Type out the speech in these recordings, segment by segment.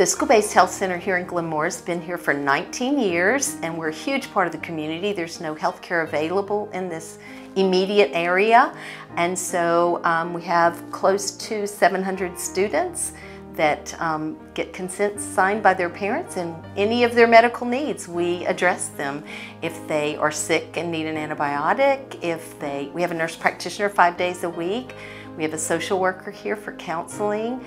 The school-based health center here in Glenmore has been here for 19 years, and we're a huge part of the community. There's no health care available in this immediate area, and so we have close to 700 students that get consent signed by their parents, and any of their medical needs, we address them. If they are sick and need an antibiotic, we have a nurse practitioner 5 days a week, we have a social worker here for counseling,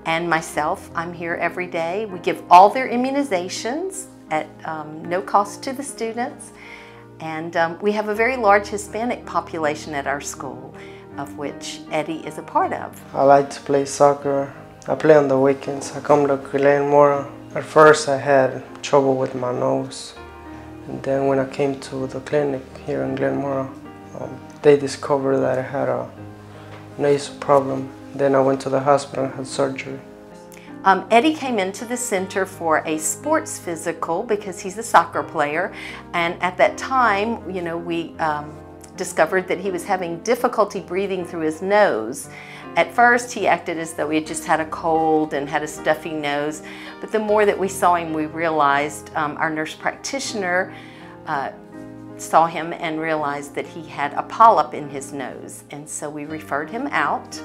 and myself, I'm here every day. We give all their immunizations at no cost to the students, and we have a very large Hispanic population at our school, of which Eddie is a part of. I like to play soccer. I play on the weekends. I come to Glenmore. At first I had trouble with my nose, and then when I came to the clinic here in Glenmore, they discovered that I had a nasal problem. Then I went to the hospital and had surgery. Eddie came into the center for a sports physical because he's a soccer player, and at that time, we discovered that he was having difficulty breathing through his nose. At first, he acted as though he had just had a cold and had a stuffy nose, but the more that we saw him, we realized our nurse practitioner saw him and realized that he had a polyp in his nose, and so we referred him out.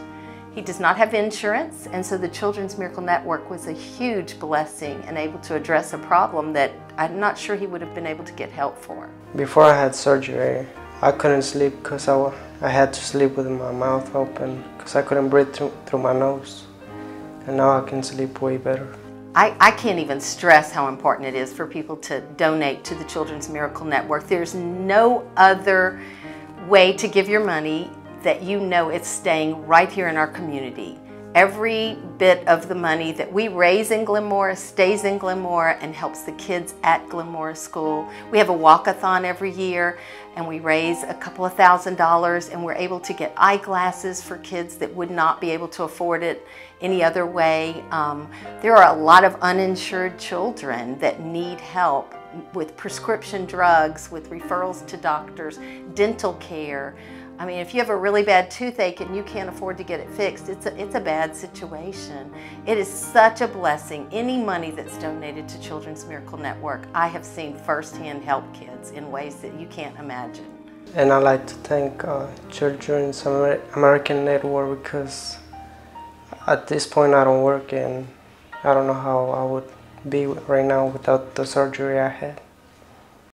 He does not have insurance, and so the Children's Miracle Network was a huge blessing and able to address a problem that I'm not sure he would have been able to get help for. Before I had surgery, I couldn't sleep because I had to sleep with my mouth open because I couldn't breathe through my nose, and now I can sleep way better. I can't even stress how important it is for people to donate to the Children's Miracle Network. There's no other way to give your money that it's staying right here in our community. Every bit of the money that we raise in Glenmore stays in Glenmore and helps the kids at Glenmore School. We have a walk-a-thon every year, and we raise a couple of $1,000s, and we're able to get eyeglasses for kids that would not be able to afford it any other way. There are a lot of uninsured children that need help with prescription drugs, with referrals to doctors, dental care. I mean, if you have a really bad toothache and you can't afford to get it fixed, it's a bad situation. It is such a blessing. Any money that's donated to Children's Miracle Network, I have seen firsthand help kids in ways that you can't imagine. And I like to thank Children's American Network because at this point I don't work, and I don't know how I would be right now without the surgery I had.